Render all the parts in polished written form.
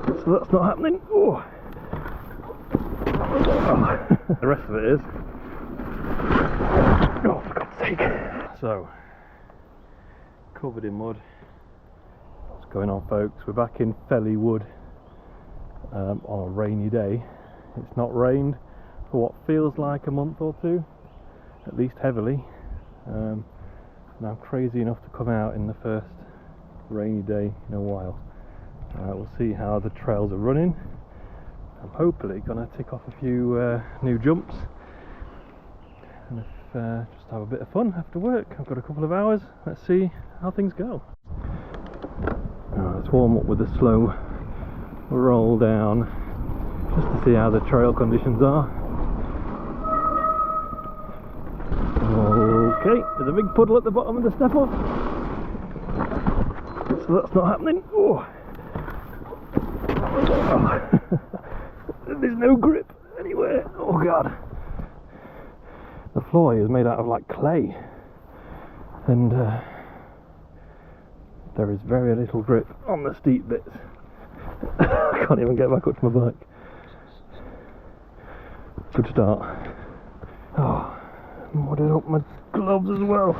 So that's not happening. Oh. Oh. The rest of it is. Oh, for God's sake. So, covered in mud. What's going on, folks? We're back in Felley Wood on a rainy day. It's not rained for what feels like a month or two, at least heavily. And I'm crazy enough to come out in the first rainy day in a while. We'll see how the trails are running. I'm hopefully going to tick off a few new jumps and just have a bit of fun after work. I've got a couple of hours. Let's see how things go. Let's warm up with a slow roll down just to see how the trail conditions are. Okay, there's a big puddle at the bottom of the step up, so that's not happening. Oh. Oh. There's no grip anywhere. Oh god. The floor is made out of like clay, and there is very little grip on the steep bits. I can't even get back up to my bike. Good start. Oh, mudded up my gloves as well.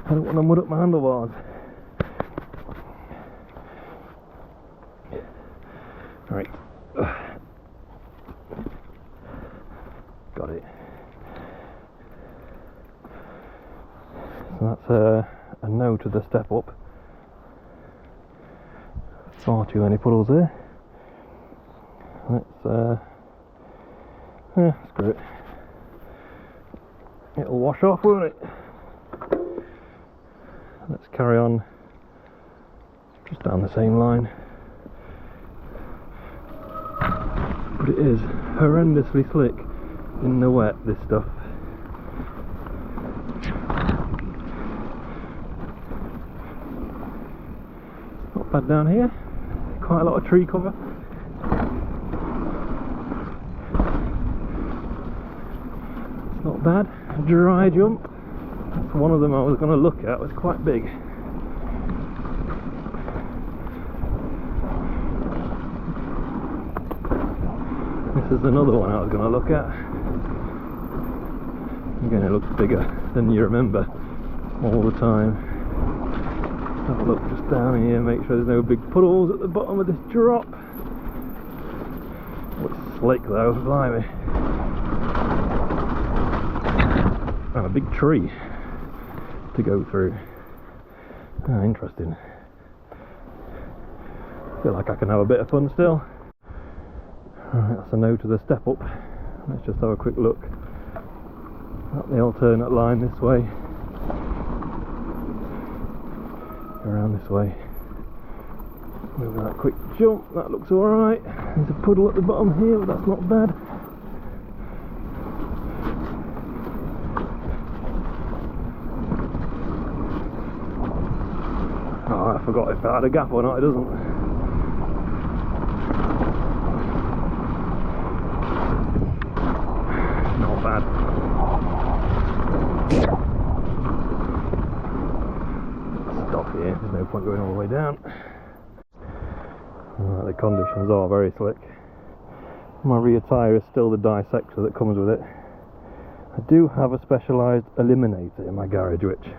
I don't want to mud up my handlebars. Right. Got it. So that's a no to the step up. Far too many puddles there. Let's screw it. It'll wash off, won't it? Let's carry on just down the same line. But it is horrendously slick in the wet, this stuff. Not bad down here. Quite a lot of tree cover. It's not bad. A dry jump. That's one of them I was going to look at. It was quite big. This is another one I was going to look at. Again, it looks bigger than you remember all the time. Have a look just down here, make sure there's no big puddles at the bottom of this drop. Oh, it's slick though, blimey. And a big tree to go through. Interesting. Feel like I can have a bit of fun still. Alright, that's a no to the step up. Let's just have a quick look at the alternate line this way. Around this way. With that quick jump, that looks alright. There's a puddle at the bottom here, but that's not bad. Oh, I forgot if it had a gap or not, it doesn't. Not bad. Here, there's no point going all the way down. The conditions are very slick. My rear tyre is still the dissector that comes with it. I do have a specialised eliminator in my garage, which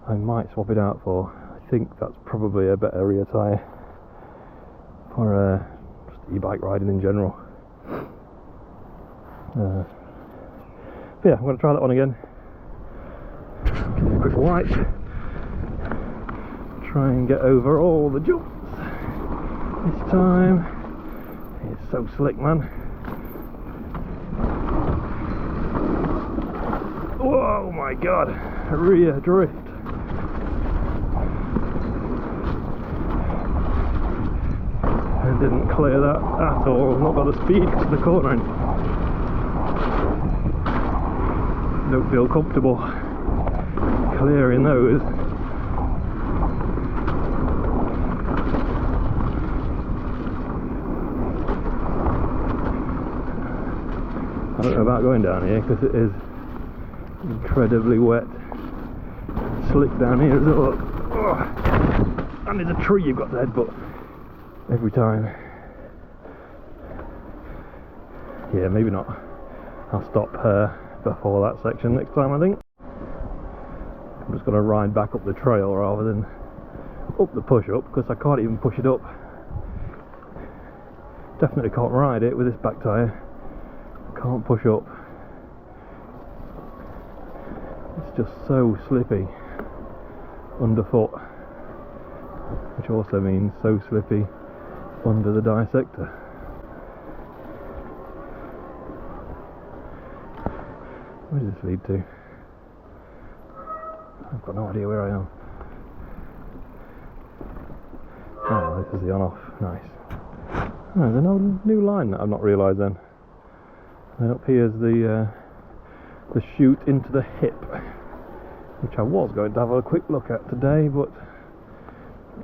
I might swap it out for. I think that's probably a better rear tyre for just e-bike riding in general. But yeah, I'm going to try that one again. Give it a quick wipe. Try and get over all the jumps this time. It's so slick, man. Whoa, my god, rear drift. I didn't clear that at all. Not got the speed to the cornering. Don't feel comfortable clearing those. I don't know about going down here because it is incredibly wet. Slick down here as well. Oh. And there's a tree you've got to headbutt. every time. Yeah, maybe not. I'll stop before that section next time, I think. I'm just going to ride back up the trail rather than up the push-up, because I can't even push it up. Definitely can't ride it with this back tyre. Can't push up. It's just so slippy underfoot, which also means so slippy under the dissector. Where does this lead to? I've got no idea where I am. Oh, this is the on-off. Nice. Oh, there's no new line that I've not realised then. And up here's the chute into the hip, which I was going to have a quick look at today, but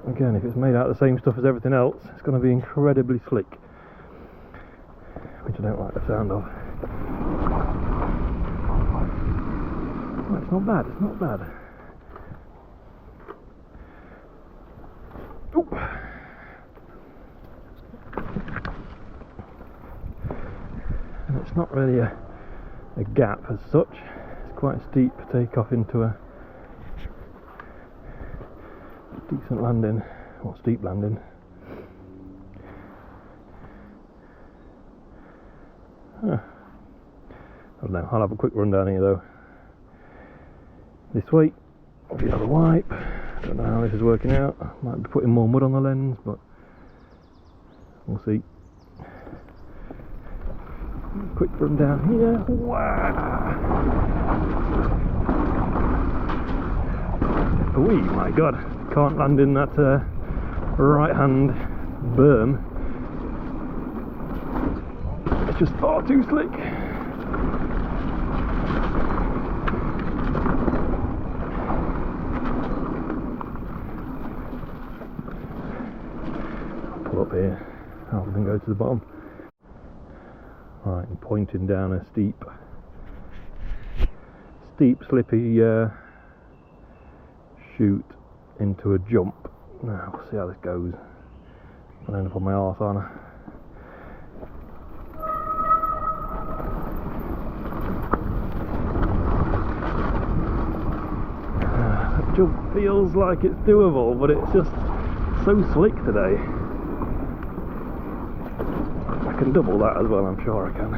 again, if it's made out of the same stuff as everything else, it's going to be incredibly slick, which I don't like the sound of. Oh, it's not bad, it's not bad. Oop. And it's not really a gap as such. It's quite a steep takeoff into a decent landing, or steep landing. I don't know, I'll have a quick run down here though. This way, with the other wipe. Don't know how this is working out. Might be putting more mud on the lens, but we'll see. Quick run down here. Wow! Oh my god, can't land in that right hand berm. It's just far too slick. Pull up here, rather than go to the bottom. Right, and pointing down a steep, slippy chute into a jump. Now, we'll see how this goes. I'll end up on my arse, aren't I? That jump feels like it's doable, but it's just so slick today. I can double that as well, I'm sure I can.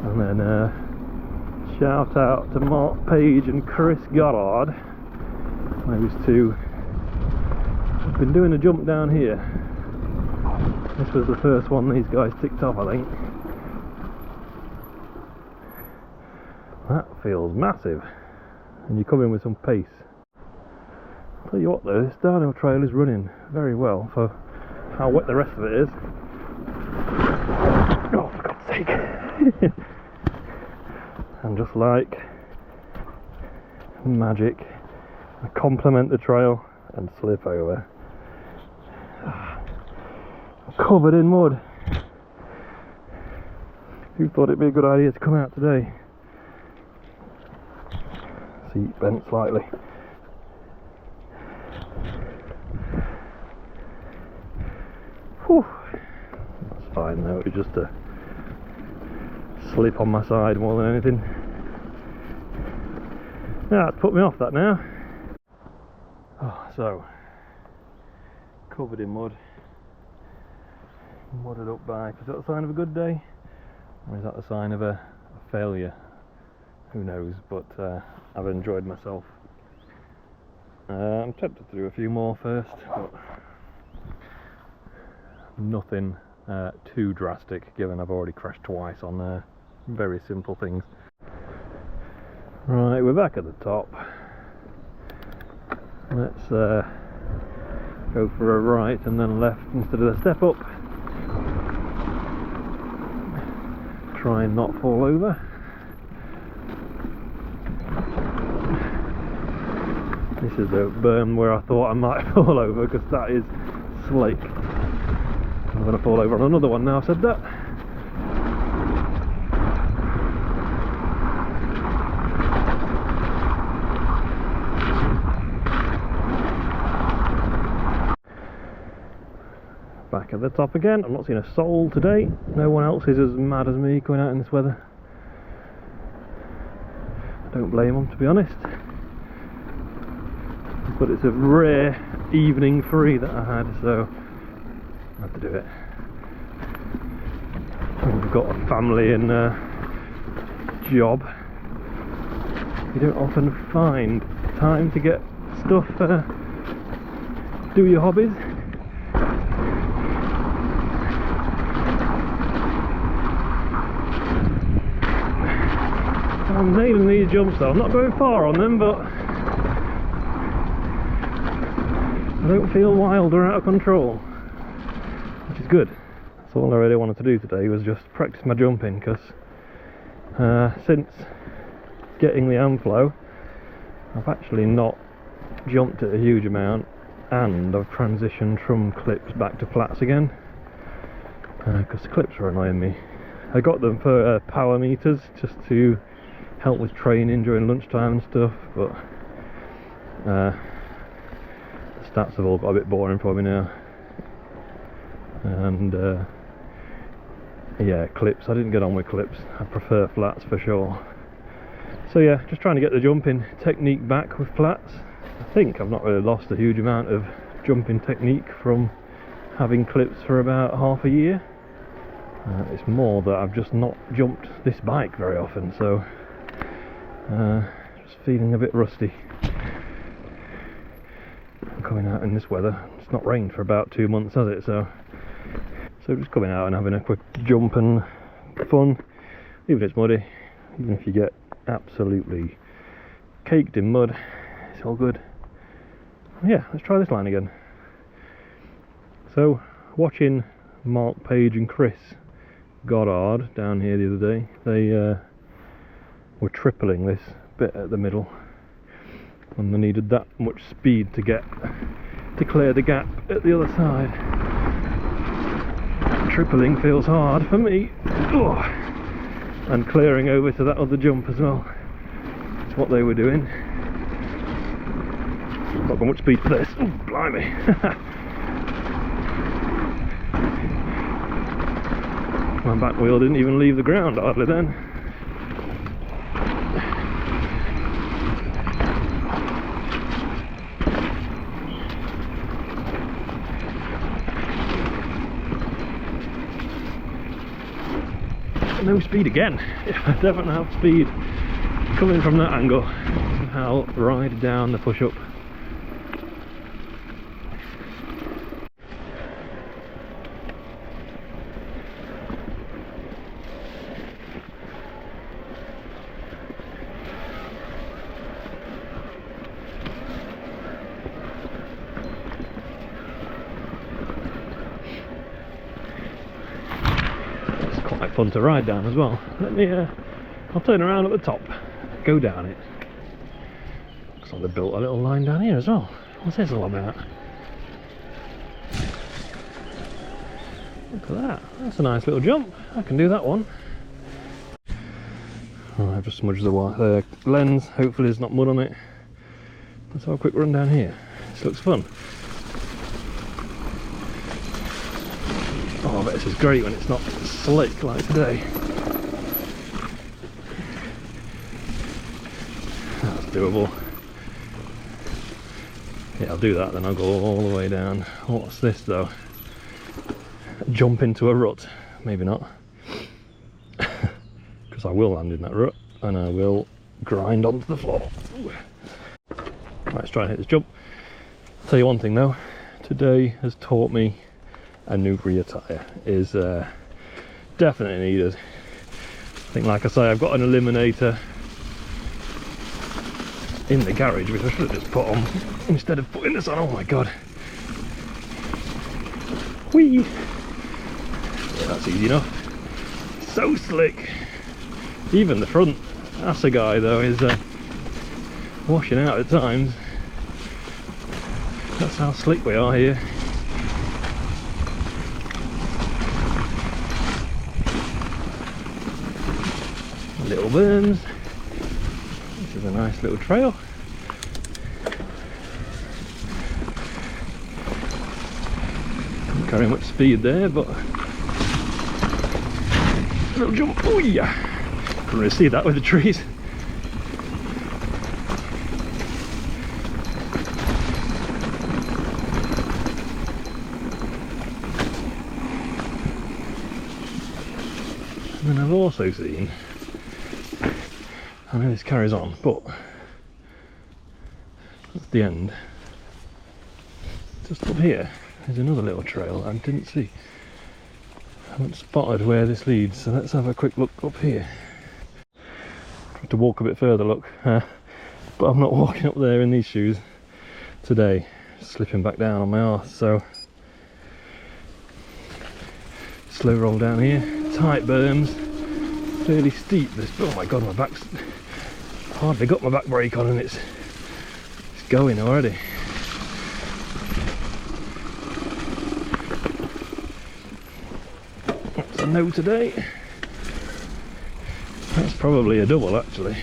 And then shout out to Mark Page and Chris Goddard. Those two have been doing a jump down here. This was the first one these guys ticked off, I think. That feels massive, and you come in with some pace. I'll tell you what though, this downhill trail is running very well for how wet the rest of it is. Oh, for God's sake! And just like magic, I compliment the trail and slip over. Covered in mud. Who thought it'd be a good idea to come out today? Seat bent slightly. Whew. That's fine though, it was just a slip on my side more than anything. Yeah, it's put me off that now. Oh, so, covered in mud. Mudded up bike. Is that a sign of a good day? Or is that a sign of a failure? Who knows, but I've enjoyed myself. I'm tempted to do a few more first, but nothing too drastic, given I've already crashed twice on very simple things. Right, we're back at the top. Let's go for a right and then left instead of a step up. Try and not fall over. This is the berm where I thought I might fall over, because that is slick. I'm going to fall over on another one now I've said that. back at the top again. I'm not seeing a soul today. No one else is as mad as me going out in this weather. I don't blame them, to be honest. But it's a rare evening free that I had, so I had to do it. We've got a family and job. You don't often find time to get stuff, do your hobbies. I'm nailing these jumps though. I'm not going far on them, but I don't feel wild or out of control, which is good. That's all I really wanted to do today, was just practice my jumping, because since getting the Amflow I've actually not jumped it a huge amount, and I've transitioned from clips back to flats again, because the clips were annoying me. I got them for power meters, just to help with training during lunchtime and stuff, but the stats have all got a bit boring for me now. And yeah, clips, I didn't get on with clips. I prefer flats for sure. So yeah, just trying to get the jumping technique back with flats. I think I've not really lost a huge amount of jumping technique from having clips for about half a year. It's more that I've just not jumped this bike very often, so just feeling a bit rusty. Coming out in this weather. It's not rained for about 2 months, has it? So just coming out and having a quick jump and fun, even if it's muddy, even if you get absolutely caked in mud, it's all good. Yeah, let's try this line again. So, watching Mark, Page and Chris Goddard down here the other day, they were tripling this bit at the middle, and they needed that much speed to clear the gap at the other side. Tripling feels hard for me. Ugh. And clearing over to that other jump as well. That's what they were doing. Not got much speed for this. Oh, blimey. My back wheel didn't even leave the ground hardly then. No speed again. I definitely have speed coming from that angle. Somehow ride down the push up. Fun to ride down as well. Let me I'll turn around at the top, go down it. Looks like they built a little line down here as well. What's this all about? Look at that, that's a nice little jump. I can do that one. Oh, I've just smudged the lens, hopefully there's not mud on it. Let's have a quick run down here. This looks fun. Oh, I bet this is great when it's not slick like today. That's doable. Yeah, I'll do that, then I'll go all the way down. What's this though? Jump into a rut? Maybe not. Because I will land in that rut and I will grind onto the floor. Ooh. Right, let's try and hit this jump. I'll tell you one thing though, today has taught me a new rear tyre is definitely needed. I think, like I say, I've got an eliminator in the garage which I should have just put on instead of putting this on. Oh my god. Whee! Yeah, that's easy enough. So slick. Even the front Assegai though is washing out at times. That's how slick we are here. Little berms. This is a nice little trail. very much speed there, but little jump. Oh yeah, couldn't really see that with the trees. And then I've also seen, I know this carries on, but that's the end. Just up here, there's another little trail I didn't see. I haven't spotted where this leads, so let's have a quick look up here. I have to walk a bit further, look, but I'm not walking up there in these shoes today. Slipping back down on my arse, so slow roll down here. Tight berms, fairly steep. This, oh my god, my back's hardly got my back brake on, and it's going already. That's a no today. That's probably a double actually.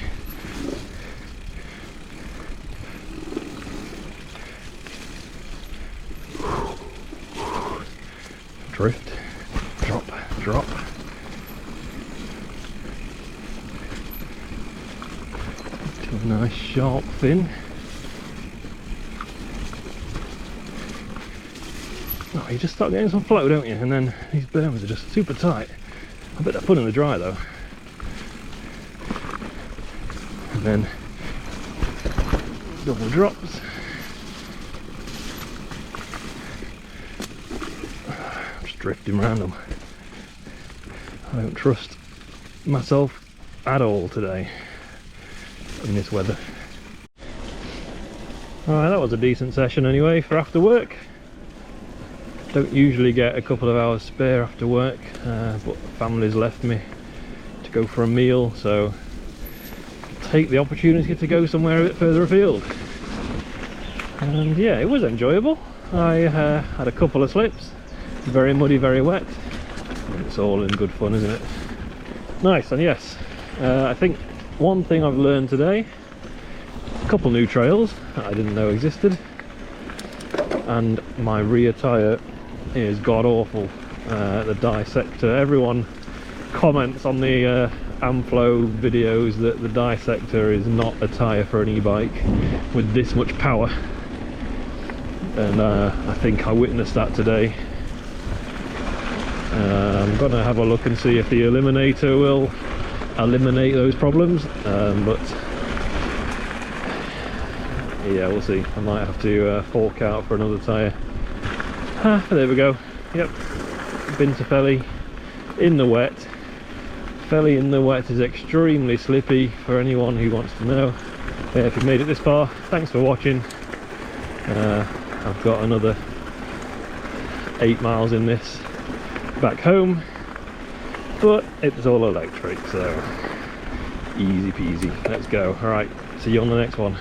Drift, drop, drop. To a nice sharp fin. Oh, you just start getting some flow, don't you? And then these berms are just super tight. I bet they're fun in the dry though. And then double drops. I'm just drifting around them. I don't trust myself at all today in this weather. Alright, that was a decent session anyway for after work. Don't usually get a couple of hours spare after work, but family's left me to go for a meal, so take the opportunity to go somewhere a bit further afield. And yeah, it was enjoyable. I had a couple of slips, very muddy, very wet. It's all in good fun, isn't it? Nice. And yes, I think one thing I've learned today, a couple new trails that I didn't know existed, and my rear tyre is god awful. The dissector, everyone comments on the Amflow videos that the dissector is not a tyre for an e-bike with this much power, and I think I witnessed that today. I'm gonna have a look and see if the eliminator will eliminate those problems, but yeah, we'll see. I might have to fork out for another tyre. There we go. Yep, been to Felley in the wet. Felley in the wet is extremely slippy, for anyone who wants to know. Yeah, if you've made it this far, thanks for watching. I've got another 8 miles in this back home, but it's all electric, so easy peasy. Let's go. Alright, see you on the next one.